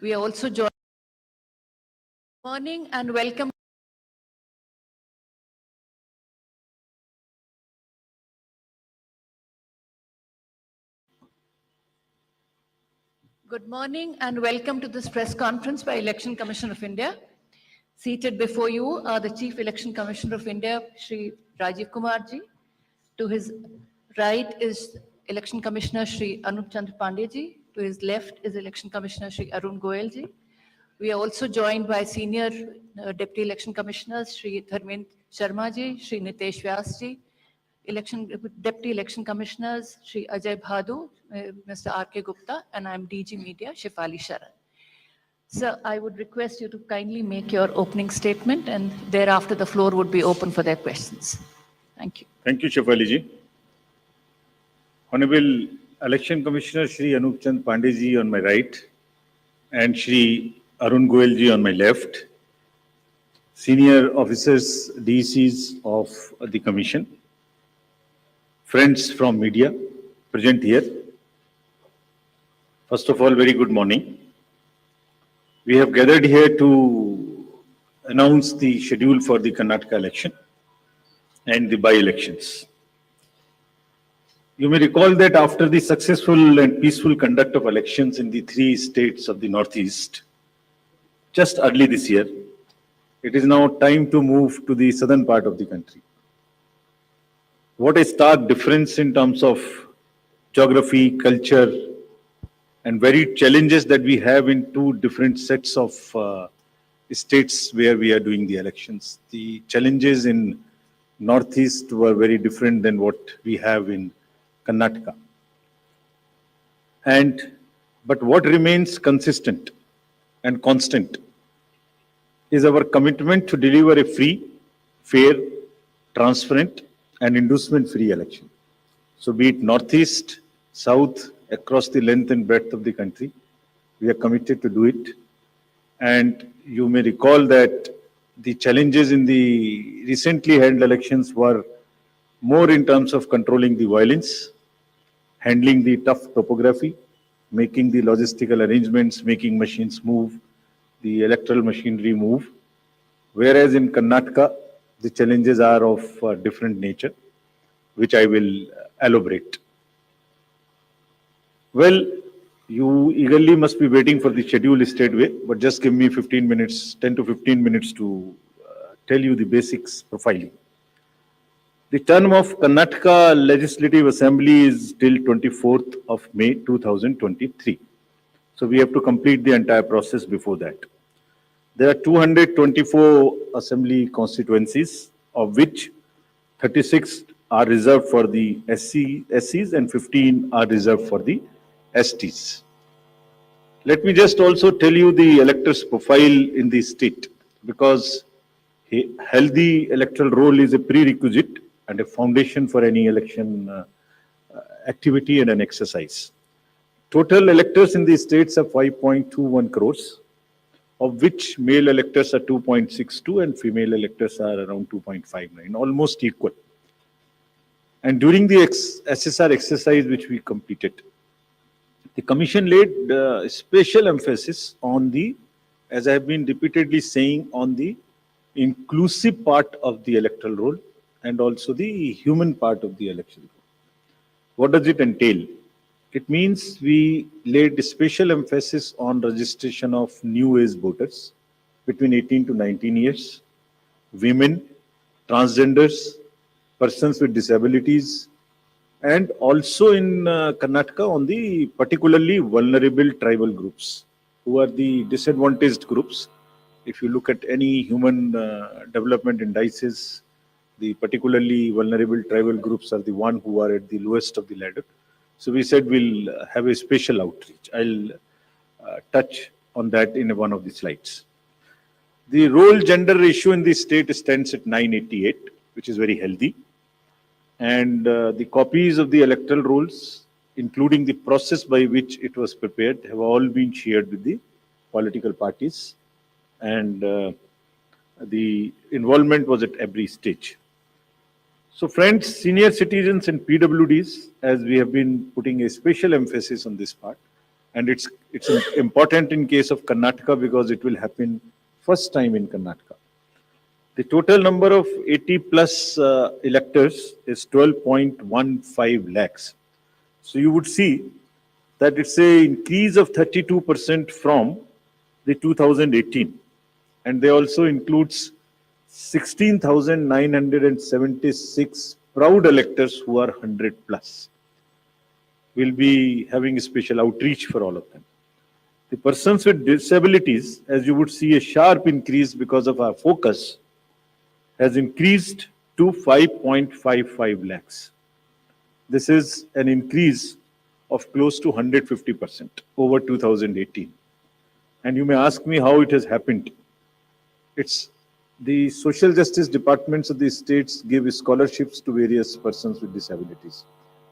We are also joined. Good morning and welcome. Good morning and welcome to this press conference by Election Commission of India. Seated before you are the Chief Election Commissioner of India, Shri Rajiv Kumar ji. To his right is Election Commissioner Shri Anup Chandra Pandey ji. To his left is Election Commissioner Shri Arun Goyal ji. We are also joined by Senior Deputy Election Commissioners Shri Dharmendra Sharma ji, Shri Nitesh Vyas ji, Deputy Election Commissioners Shri Ajay Bhadu, Mr. R.K. Gupta, and I am DG Media Shefali Sharan. Sir, I would request you to kindly make your opening statement and thereafter the floor would be open for their questions. Thank you. Thank you, Shefali ji. Honorable Election Commissioner Shri Anup Chandra Pandey ji on my right and Shri Arun Goyal ji on my left, senior officers, DCs of the Commission, friends from media present here. First of all, very good morning. We have gathered here to announce the schedule for the Karnataka election and the by-elections. You may recall that after the successful and peaceful conduct of elections in the 3 states of the Northeast, just early this year, it is now time to move to the southern part of the country. What a stark difference in terms of geography, culture, and varied challenges that we have in 2 different sets of states where we are doing the elections. The challenges in Northeast were very different than what we have in Karnataka. But what remains consistent and constant is our commitment to deliver a free, fair, transparent, and inducement-free election. So be it Northeast, South, across the length and breadth of the country, we are committed to do it. And you may recall that the challenges in the recently held elections were more in terms of controlling the violence, handling the tough topography, making the logistical arrangements, making machines move, the electoral machinery move. Whereas in Karnataka, the challenges are of different nature, which I will elaborate. Well, you eagerly must be waiting for the schedule straightway, but just give me 15 minutes, 10 to 15 minutes to tell you the basics profiling. The term of Karnataka Legislative Assembly is till 24th of May 2023. So we have to complete the entire process before that. There are 224 assembly constituencies, of which 36 are reserved for the SCs and 15 are reserved for the STs. Let me just also tell you the electors' profile in the state, because a healthy electoral roll is a prerequisite and a foundation for any election activity and an exercise. Total electors in the states are 5.21 crores, of which male electors are 2.62 and female electors are around 2.59, almost equal. And during the SSR exercise which we completed, the Commission laid special emphasis on the, as I have been repeatedly saying, on the inclusive part of the electoral roll and also the human part of the election roll. What does it entail? It means we laid special emphasis on registration of new age voters between 18 to 19 years, women, transgenders, persons with disabilities, and also in Karnataka on the particularly vulnerable tribal groups, who are the disadvantaged groups. If you look at any human development indices, the particularly vulnerable tribal groups are the one who are at the lowest of the ladder. So we said we'll have a special outreach. I'll touch on that in one of the slides. The role gender ratio in the state stands at 988, which is very healthy. And the copies of the electoral rolls, including the process by which it was prepared, have all been shared with the political parties. And the involvement was at every stage. So friends, senior citizens and PWDs, as we have been putting a special emphasis on this part, And it's important in case of Karnataka because it will happen first time in Karnataka. The total number of 80 plus electors is 12.15 lakhs. So you would see that it's a increase of 32% from the 2018. And they also includes 16,976 proud electors who are 100 plus. We'll be having a special outreach for all of them. The persons with disabilities, as you would see a sharp increase because of our focus, has increased to 5.55 lakhs. This is an increase of close to 150% over 2018. And you may ask me how it has happened. It's the social justice departments of the states give scholarships to various persons with disabilities.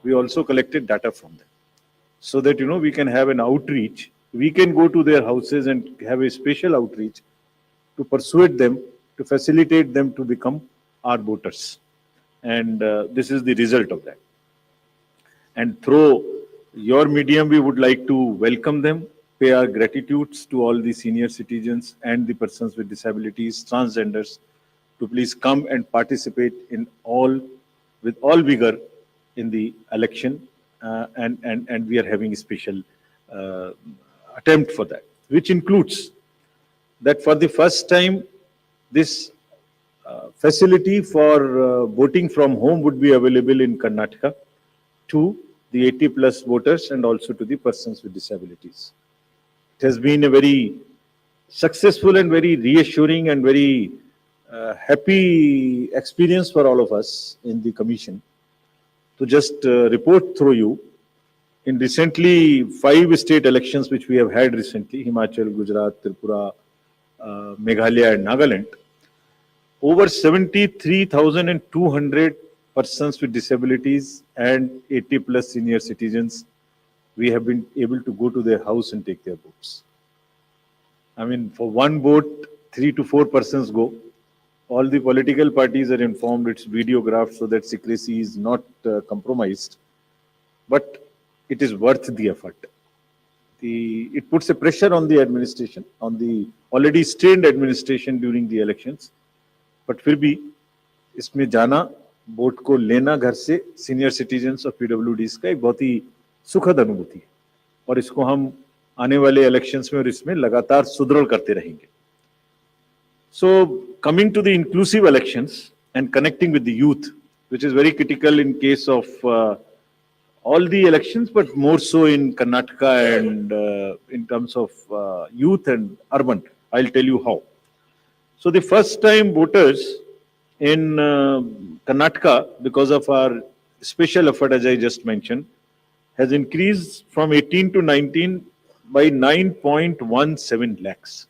We also collected data from them so that, we can have an outreach. We can go to their houses and have a special outreach to persuade them, to facilitate them to become our voters. And this is the result of that. And through your medium, we would like to welcome them, pay our gratitudes to all the senior citizens and the persons with disabilities, transgenders, to please come and participate with all vigor in the election. And we are having a special attempt for that, which includes that for the first time, this facility for voting from home would be available in Karnataka to the 80 plus voters and also to the persons with disabilities. It has been a very successful and very reassuring and very happy experience for all of us in the commission. To just report through you, in recently 5 state elections which we have had recently, Himachal, Gujarat, Tripura, Meghalaya and Nagaland, over 73,200 persons with disabilities and 80 plus senior citizens, we have been able to go to their house and take their votes. I mean, for one vote, 3 to 4 persons go. All the political parties are informed, it's videographed so that secrecy is not compromised. But it is worth the effort. It puts a pressure on the administration, on the already strained administration during the elections. But फिर भी इसमें जाना, vote को लेना घर से senior citizens और पीडब्ल्यूडीज का एक बहुत ही सुखद अनुभूति है और इसको हम आने वाले इलेक्शंस में और इसमें लगातार सुदृढ़ करते रहेंगे. So coming to the inclusive elections and connecting with the youth, which is very critical in case of all the elections, but more so in Karnataka and in terms of youth and urban. I'll tell you how. So the first time voters in Karnataka, because of our special effort, as I just mentioned, has increased from 18 to 19 by 9.17 lakhs.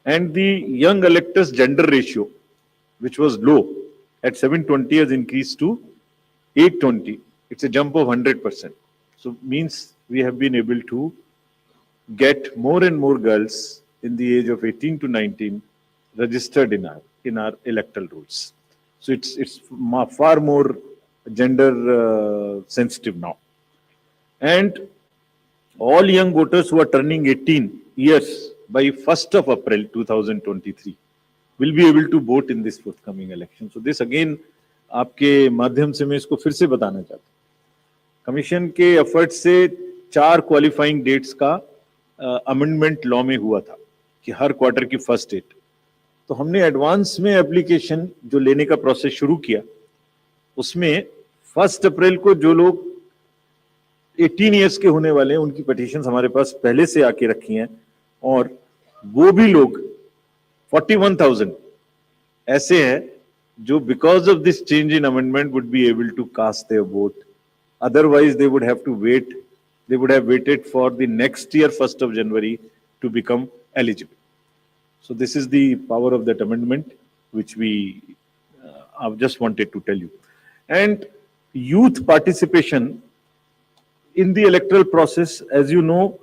And the young electors gender ratio, which was low at 720, has increased to 820. It's a jump of 100%. So means we have been able to get more and more girls in the age of 18 to 19 registered in our electoral rolls. So it's far more gender sensitive now. And all young voters who are turning 18 years by 1st of April 2023 will be able to vote in this forthcoming election. So this again, आपके माध्यम से मैं इसको फिर से बताना चाहता हूँ. कमीशन के एफर्ट से 4 क्वालिफाइंग डेट्स का अमेंडमेंट लॉ में हुआ था कि हर क्वार्टर की फर्स्ट डेट. तो हमने एडवांस में एप्लीकेशन जो लेने का प्रोसेस शुरू किया, उसमें 1 अप्रैल को जो लोग 18 इयर्स के होने वाले हैं उनकी पिटीशंस हमारे पास पहले से आके रखी हैं और वो भी लोग 41,000 ऐसे हैं जो because of this change in amendment would be able to cast their vote. Otherwise, they would have to wait. They would have waited for the next year, 1st of January, to become eligible. So this is the power of that amendment, which we I've just wanted to tell you. And youth participation in the electoral process, as you know,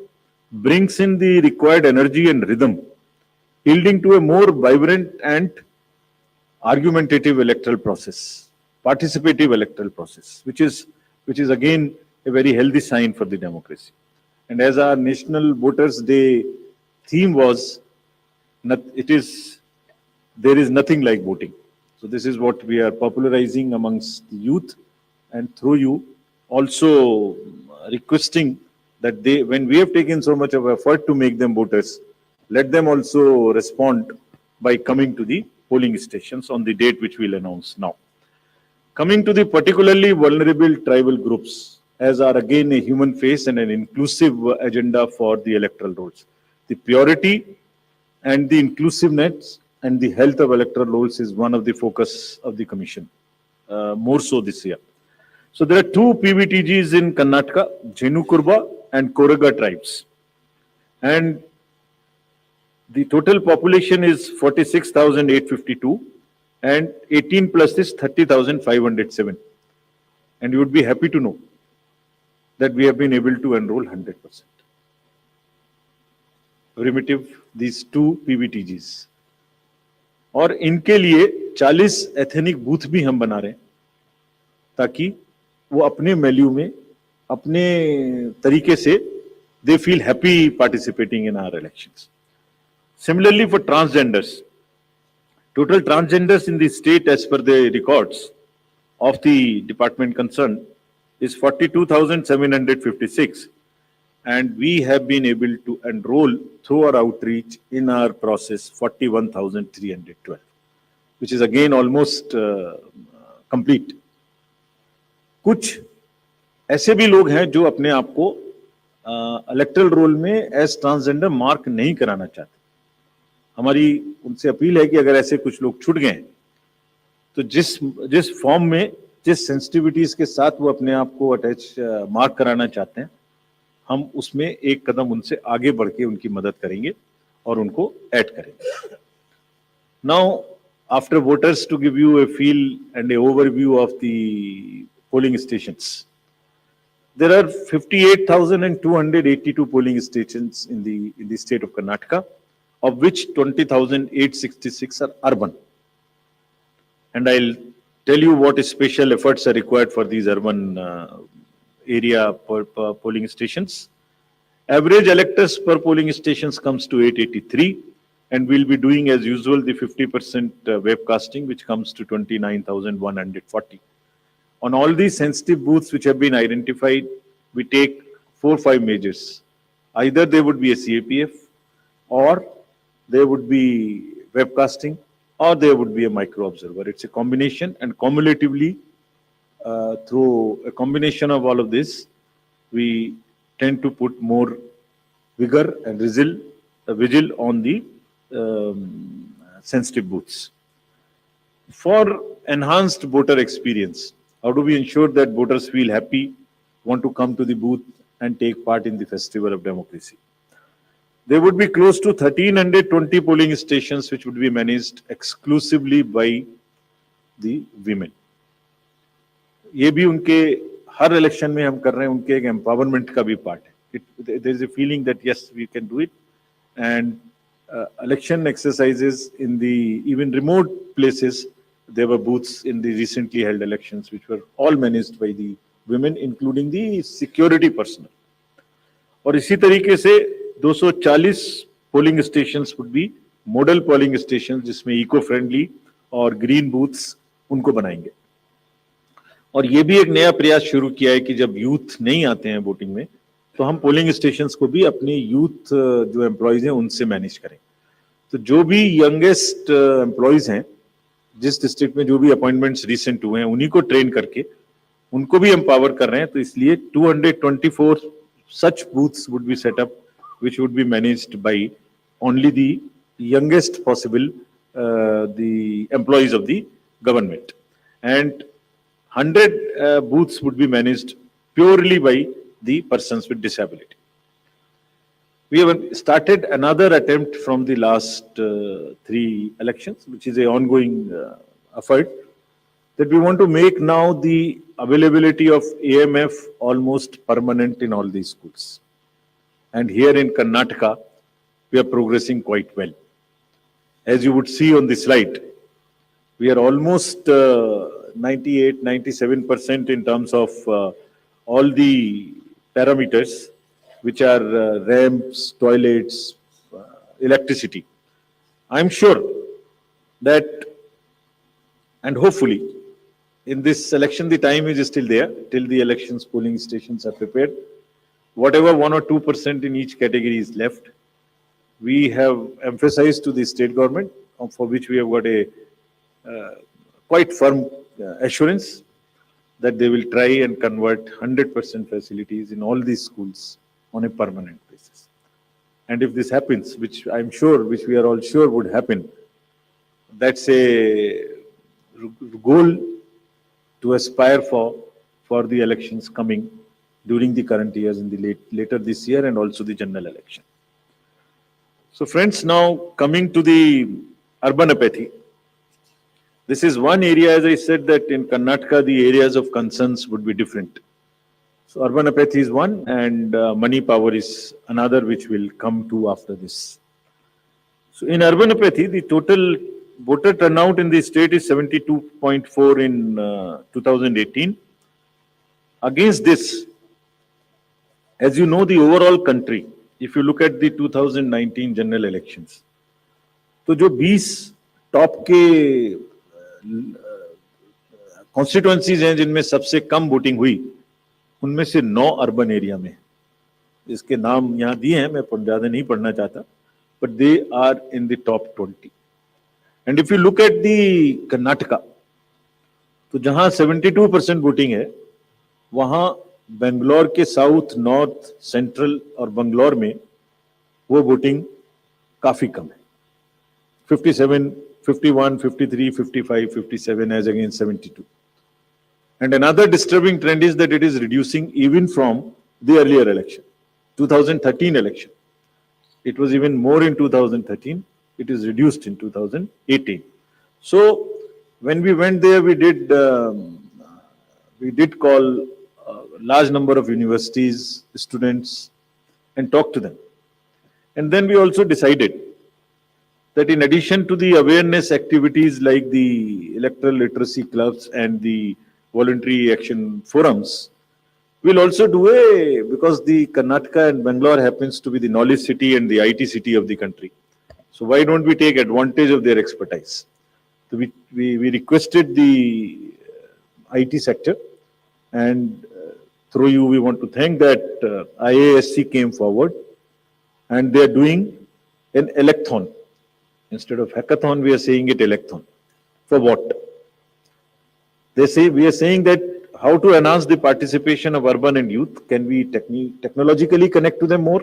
brings in the required energy and rhythm, yielding to a more vibrant and argumentative electoral process, participative electoral process, which is again a very healthy sign for the democracy. And as our National Voters Day theme was, there is nothing like voting. So this is what we are popularizing amongst the youth, and through you also requesting that when we have taken so much of effort to make them voters, let them also respond by coming to the polling stations on the date which we'll announce now. Coming to the particularly vulnerable tribal groups, as are again a human face and an inclusive agenda for the electoral rolls. The purity and the inclusiveness and the health of electoral rolls is one of the focus of the Commission, more so this year. So there are two PVTGs in Karnataka, Jenu-Kurba and Koraga tribes. And the total population is 46,852 and 18 plus is 30,507. And you would be happy to know that we have been able to enroll 100%. Primitive, these two PVTGs. और इनके लिए 40 ethnic booth भी हम बना रहे हैं ताकि वो अपने वैल्यू में अपने तरीके से they feel happy participating in our elections. Similarly, for transgenders, total transgenders in the state as per the records of the department concerned is 42,756, and we have been able to enroll through our outreach in our process 41,312, which is again almost complete. कुछ ऐसे भी लोग हैं जो अपने आप को electoral role में एज ट्रांसजेंडर मार्क नहीं कराना चाहते. हमारी उनसे अपील है कि अगर ऐसे कुछ लोग छूट गए तो जिस फॉर्म में जिस सेंसिटिविटीज के साथ वो अपने आप को अटैच मार्क कराना चाहते हैं, हम उसमें एक कदम उनसे आगे बढ़ के उनकी मदद करेंगे और उनको ऐड करेंगे. Now after voters to give you a feel and a overview of the polling stations. There are 58,282 polling stations in the state of Karnataka, of which 20,866 are urban. And I'll tell you what special efforts are required for these urban area polling stations. Average electors per polling stations comes to 883, and we'll be doing as usual the 50% webcasting, which comes to 29,140. On all these sensitive booths which have been identified, we take 4-5 measures. Either they would be a CAPF, or there would be webcasting, or there would be a micro observer. It's a combination, and cumulatively, through a combination of all of this, we tend to put more vigor and vigil on the sensitive booths. For enhanced voter experience, how do we ensure that voters feel happy, want to come to the booth and take part in the festival of democracy? There would be close to 1,320 polling stations which would be managed exclusively by the women. ये भी उनके हर election में हम कर रहे हैं, उनके एक एम्पावरमेंट का भी पार्ट है. There is a feeling that yes, we can do it, and election exercises in the even remote places. There were booths in the recently held elections which were all managed by the women, including the security personnel. और इसी तरीके से 240 polling stations would be model polling stations, जिसमें eco friendly और green booths उनको बनाएंगे. और ये भी एक नया प्रयास शुरू किया है कि जब यूथ नहीं आते हैं वोटिंग में, तो हम पोलिंग स्टेशंस को भी अपने यूथ जो एम्प्लॉयज हैं उनसे मैनेज करें. तो जो भी यंगेस्ट एम्प्लॉयज हैं, जिस डिस्ट्रिक्ट में जो भी अपॉइंटमेंट्स रिसेंट हुए हैं, उन्हीं को ट्रेन करके उनको भी एम्पावर कर रहे हैं. तो इसलिए 224 such booths would be set up, which would be managed by only the youngest possible the employees of the government, and 100 booths would be managed purely by the persons with disability. We have started another attempt from the last 3 elections, which is an ongoing effort, that we want to make now the availability of AMF almost permanent in all these schools. And here in Karnataka, we are progressing quite well. As you would see on the slide, we are almost 98-97% in terms of all the parameters which are ramps, toilets, electricity. I'm sure that, and hopefully, in this election, the time is still there till the elections polling stations are prepared. Whatever 1 or 2% in each category is left, we have emphasized to the state government, for which we have got a quite firm assurance that they will try and convert 100% facilities in all these schools on a permanent basis. And if this happens, which I'm sure, which we are all sure would happen, that's a goal to aspire for the elections coming during the current years in the later this year and also the general election. So friends, now coming to the urban apathy. This is one area, as I said, that in Karnataka, the areas of concerns would be different. So urban apathy is one, and money power is another, which will come to after this. So in urban apathy, the total voter turnout in the state is 72.4 in 2018. Against this, as you know, the overall country, if you look at the 2019 general elections, तो जो 20 top के constituencies हैं जिनमें सबसे कम voting हुई, उनमें से 9 urban area में, इसके नाम यहाँ दिए हैं, मैं ज्यादा नहीं पढ़ना चाहता, but they are in the top 20. And if you look at the Karnataka, तो जहां 72% वोटिंग है, वहां बेंगलोर के साउथ, नॉर्थ, सेंट्रल और बंगलौर में वो वोटिंग काफी कम है. 57, 51, 53, 55, 57 as against 72. And another disturbing trend is that it is reducing even from the earlier election, 2013 election. It was even more in 2013. It is reduced in 2018. So when we went there, we did call a large number of universities, students, and talk to them. And then we also decided that in addition to the awareness activities like the electoral literacy clubs and the voluntary action forums, we'll also do because the Karnataka and Bangalore happens to be the knowledge city and the IT city of the country. So why don't we take advantage of their expertise? So we requested the IT sector, and through you we want to thank that IASC came forward, and they are doing an electhon. Instead of hackathon, we are saying it electhon. For what? They say, we are saying that how to enhance the participation of urban and youth. Can we technologically connect to them more?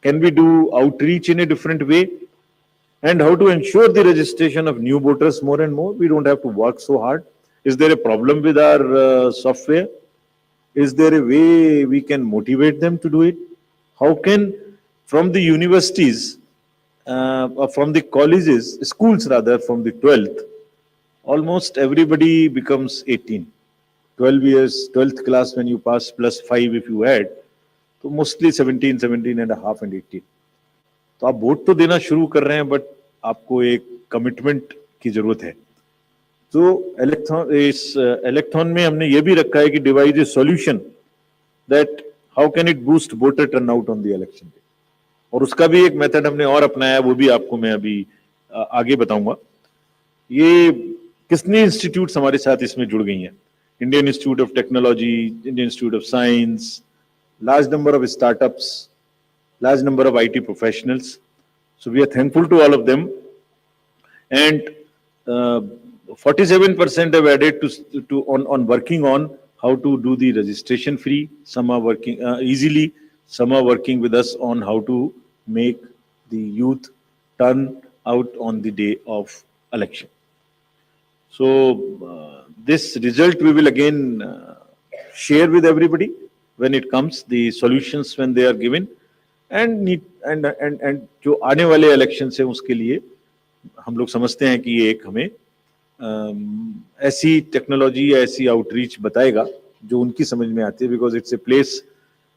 Can we do outreach in a different way? And how to ensure the registration of new voters more and more? We don't have to work so hard. Is there a problem with our software? Is there a way we can motivate them to do it? How can, from the universities, or from the colleges, schools rather, from the 12th, almost everybody becomes 18. 12 years, 12th class when you pass, plus 5 if you add, so mostly 17, 17 and a half and 18. तो आप vote तो देना शुरू कर रहे हैं, but आपको एक कमिटमेंट की जरूरत है. तो इस इलेक्थॉन में हमने ये भी रखा है कि device A solution that how can it boost voter turnout on the election day. और उसका भी एक मेथड हमने और अपनाया, वो भी आपको मैं अभी आगे बताऊंगा. ये कितने इंस्टीट्यूट्स हमारे साथ इसमें जुड़ गई हैं? Indian institute of technology, Indian institute of science, large number of startups, large number of IT professionals. So we are thankful to all of them. And 47% have added on working on how to do the registration free. Some are working easily. Some are working with us on how to make the youth turn out on the day of election. So this result we will again share with everybody when it comes, the solutions when they are given, and जो आने वाले election से उसके लिए हम लोग समझते हैं कि ये एक हमें ऐसी टेक्नोलॉजी या ऐसी आउटरीच बताएगा जो उनकी समझ में आती है, because it's a place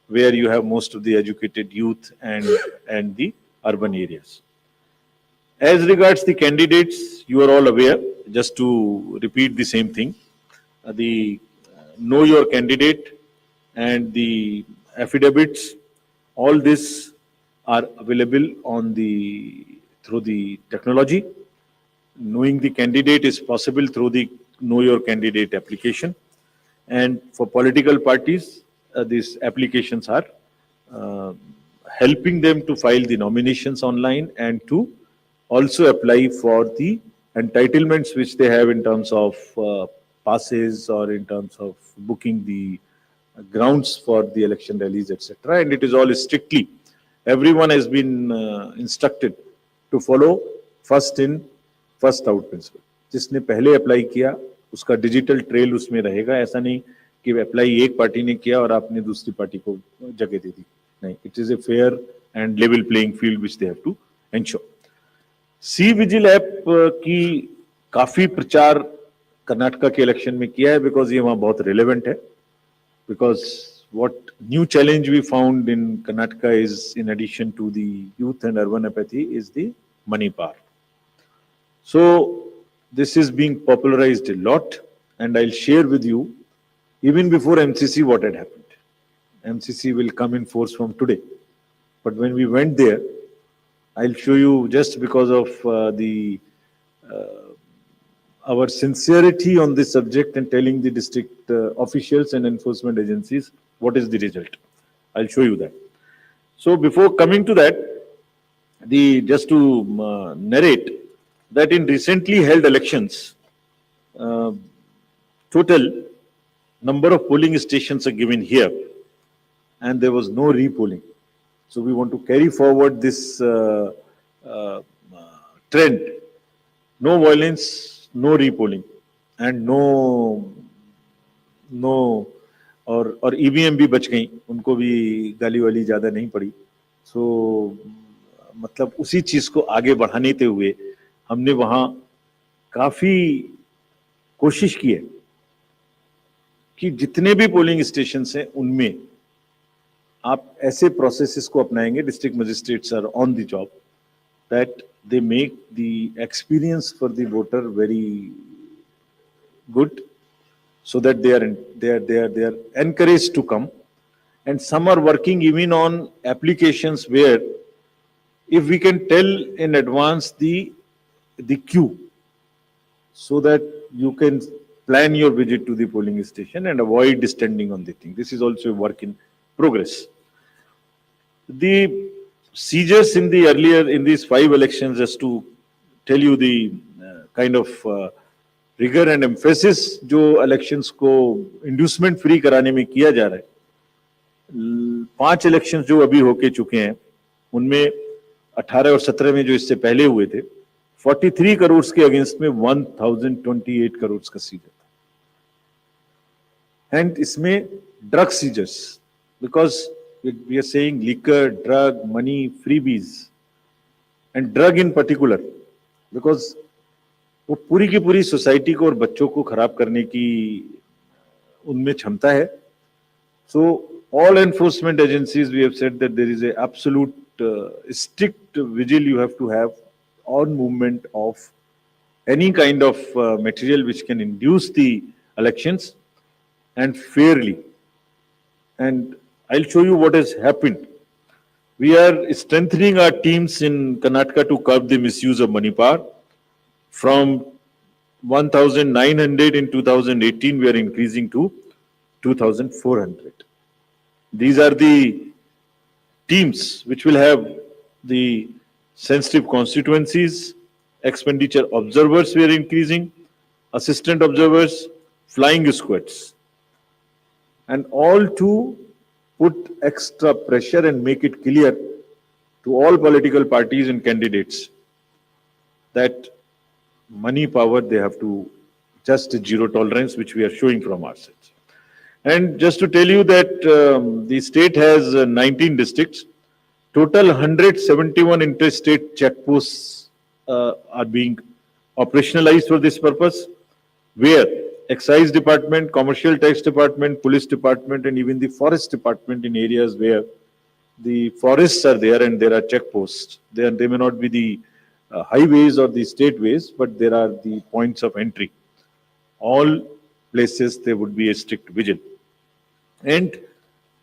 where you have most of the educated youth and the urban areas. As regards the candidates, you are all aware, just to repeat the same thing, the know your candidate and the affidavits All this are available on through the technology. Knowing the candidate is possible through the Know Your Candidate application. And for political parties, these applications are uh, helping them to file the nominations online and to also apply for the entitlements which they have in terms of passes or in terms of booking the grounds for the election rallies, etc. And it is all strictly, everyone has been instructed to follow first in, first out principle. जिसने पहले apply किया उसका digital trail उसमें रहेगा. ऐसा नहीं कि apply एक पार्टी ने किया और आपने दूसरी पार्टी को जगह दे दी. नहीं, it is a fair and level playing field which they have to ensure. C vigil app की काफी प्रचार कर्नाटका के इलेक्शन में किया है बिकॉज ये वहां बहुत रिलेवेंट है. Because what new challenge we found in Karnataka is, in addition to the youth and urban apathy, is the money power. So this is being popularized a lot, and I'll share with you even before MCC what had happened. MCC will come in force from today, but when we went there, I'll show you, just because of our sincerity on this subject and telling the district officials and enforcement agencies what is the result. I'll show you that. So before coming to that, just to narrate that in recently held elections, total number of polling stations are given here, and there was no repolling. So we want to carry forward this trend. No violence, no repolling, and no और EVM भी बच गई, उनको भी गाली वाली ज्यादा नहीं पड़ी. सो मतलब उसी चीज को आगे बढ़ाने हुए हमने वहां काफी कोशिश की है कि जितने भी पोलिंग स्टेशन हैं उनमें आप ऐसे प्रोसेसेस को अपनाएंगे. District magistrates are on the job that they make the experience for the voter very good, so that they are encouraged to come. And some are working even on applications where if we can tell in advance the queue, so that you can plan your visit to the polling station and avoid standing on the thing. This is also a work in progress. The seizures in these 5 elections, just to tell you the kind of rigour and emphasis जो elections को inducement free कराने में किया जा रहा है. 5 elections जो अभी होके चुके हैं उनमें 18 और 17 में जो इससे पहले हुए थे, 43 करोड़ के अगेंस्ट में 1028 करोड़ का सीजर था. एंड इसमें drug seizures, because we are saying liquor, drug, money, freebies and drug in particular, because वो पूरी की पूरी सोसाइटी को और बच्चों को खराब करने की उनमें क्षमता है. So all enforcement agencies we have said that there is a absolute strict vigil you have to have on movement of any kind of material which can induce the elections and fairly. And I will show you what has happened. We are strengthening our teams in Karnataka to curb the misuse of money power. From 1,900 in 2018, we are increasing to 2,400. These are the teams which will have the sensitive constituencies. Expenditure observers we are increasing, assistant observers, flying squads, and all to put extra pressure and make it clear to all political parties and candidates that money power, they have to just zero tolerance, which we are showing from our sides. And just to tell you that the state has 19 districts. Total 171 interstate checkposts are being operationalized for this purpose, where excise department, commercial tax department, police department, and even the forest department in areas where the forests are there and there are checkposts. They may not be the highways or the state ways, but there are the points of entry. All places there would be a strict vigil. And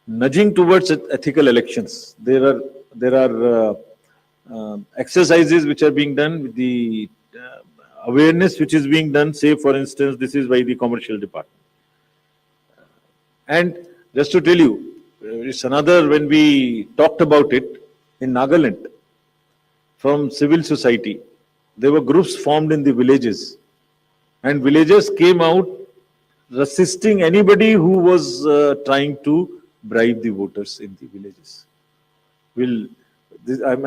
nudging towards ethical elections. There are exercises which are being done with the awareness which is being done. Say, for instance, this is by the commercial department. And just to tell you, it's another, when we talked about it in Nagaland, from civil society, there were groups formed in the villages, and villagers came out resisting anybody who was trying to bribe the voters in the villages. Will this, I'm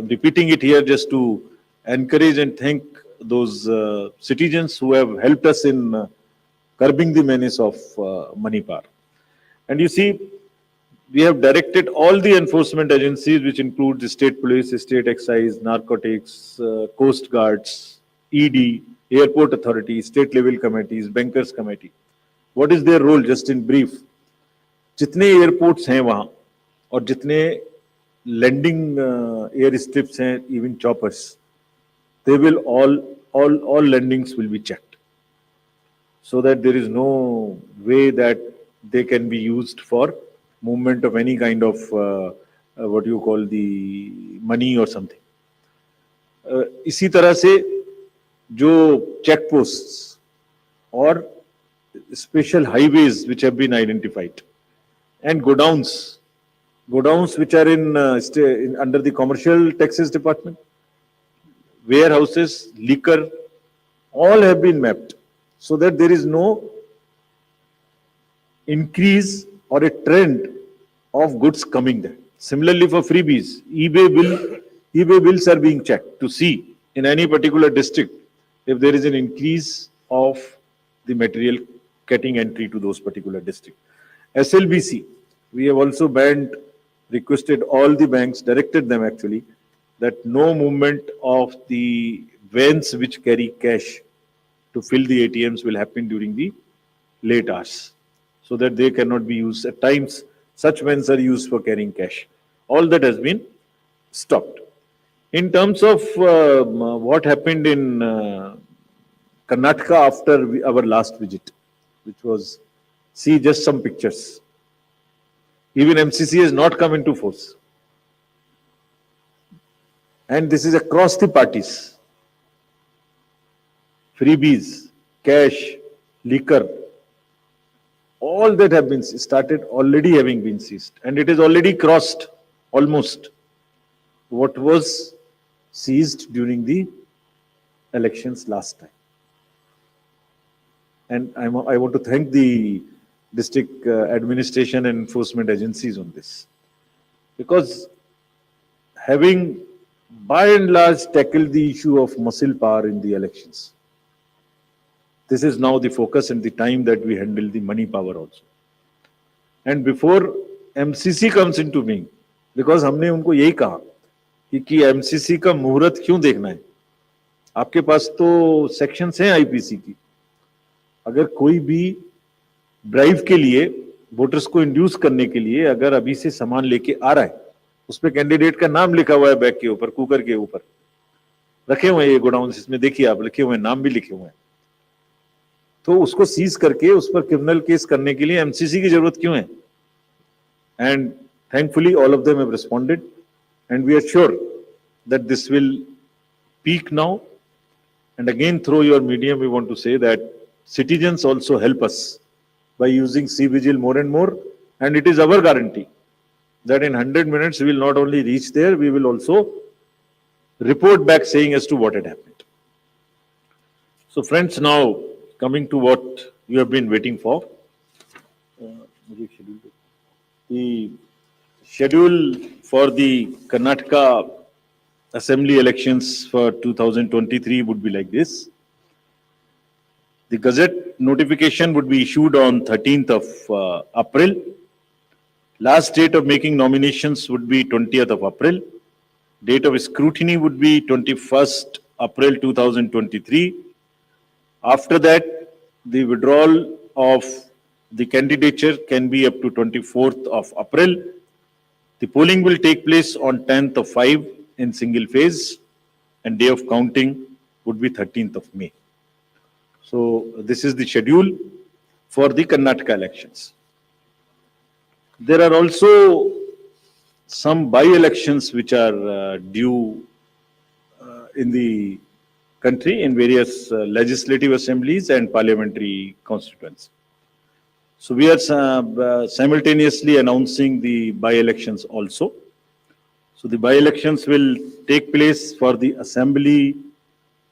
repeating it here just to encourage and thank those citizens who have helped us in curbing the menace of money power. And you see, we have directed all the enforcement agencies, which include the state police, state excise, narcotics, coast guards, ED, airport authority, state level committees, bankers committee. What is their role? Just in brief, जितने airports हैं वहां और जितने landing air strips हैं, even choppers, they will all landings will be checked, so that there is no way that they can be used for movement of any kind of what you call the money or something. इसी तरह से जो check posts और special highways which have been identified, and godowns which are in under the commercial taxes department, warehouses, liquor, all have been mapped, so that there is no increase or a trend of goods coming there. Similarly, for freebies, eBay bills are being checked to see in any particular district if there is an increase of the material getting entry to those particular districts. SLBC, we have also requested all the banks, directed them actually, that no movement of the vans which carry cash to fill the ATMs will happen during the late hours, so that they cannot be used. At times, such vans are used for carrying cash. All that has been stopped. In terms of what happened in Karnataka after our last visit, which was, see just some pictures. Even MCC has not come into force. And this is across the parties. Freebies, cash, liquor, all that have been started already having been seized. And it is already crossed almost what was seized during the elections last time. And I want to thank the district administration and enforcement agencies on this, because having by and large tackled the issue of muscle power in the elections, this is now the focus and the time that we handle the money power also. And before MCC comes into being, because हमने उनको यही कहा कि MCC का मुहूर्त क्यों देखना है, आपके पास तो सेक्शंस हैं आईपीसी की. अगर कोई भी ब्राइब के लिए, वोटर्स को इंड्यूस करने के लिए अगर अभी से सामान लेके आ रहा है, उस पे कैंडिडेट का नाम लिखा हुआ है बैग के ऊपर, कुकर के ऊपर रखे हुए हैं ये गोडाउन, इसमें देखिए आप लिखे हुए हैं, नाम भी लिखे हुए हैं, तो उसको सीज करके उस पर क्रिमिनल केस करने के लिए एमसीसी की जरूरत क्यों है? And thankfully all of them have responded, and we are sure that this will peak now. And again, through your medium, we want to say that citizens also help us by using C-Vigil more and more. And it is our guarantee that in 100 minutes, we will not only reach there, we will also report back saying as to what had happened. So friends, now coming to what you have been waiting for. The schedule for the Karnataka Assembly elections for 2023 would be like this. The Gazette notification would be issued on 13th of April. Last date of making nominations would be 20th of April. Date of scrutiny would be 21st April 2023. After that, the withdrawal of the candidature can be up to 24th of April. The polling will take place on 10th of 5 in single phase, and day of counting would be 13th of May. So this is the schedule for the Karnataka elections. There are also some by-elections which are due in the country in various legislative assemblies and parliamentary constituents. So we are simultaneously announcing the by-elections also. So the by-elections will take place for the assembly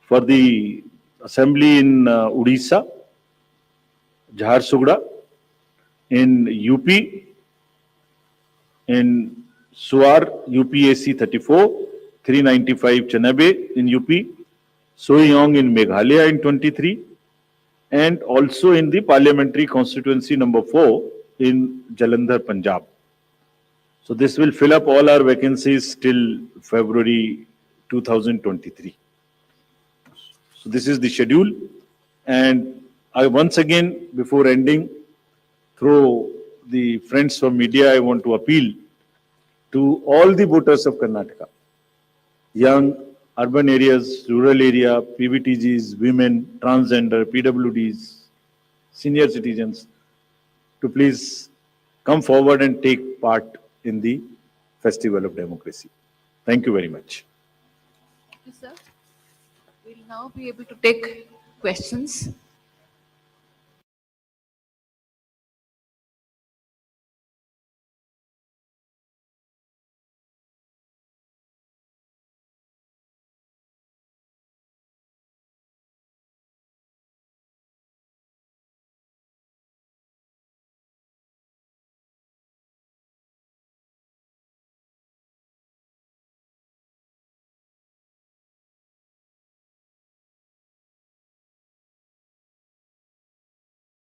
in Odisha, Jharsuguda, in UP, in Suar, UPAC 34, 395 Chanabe in UP, Soiyong in Meghalaya in 23, and also in the parliamentary constituency number 4 in Jalandhar, Punjab. So this will fill up all our vacancies till February 2023. So this is the schedule, and I once again, before ending, through the friends from media, I want to appeal to all the voters of Karnataka, young, urban areas, rural area, PVTGs, women, transgender, PWDs, senior citizens, to please come forward and take part in the Festival of Democracy. Thank you very much. Thank you, sir. We'll now be able to take questions.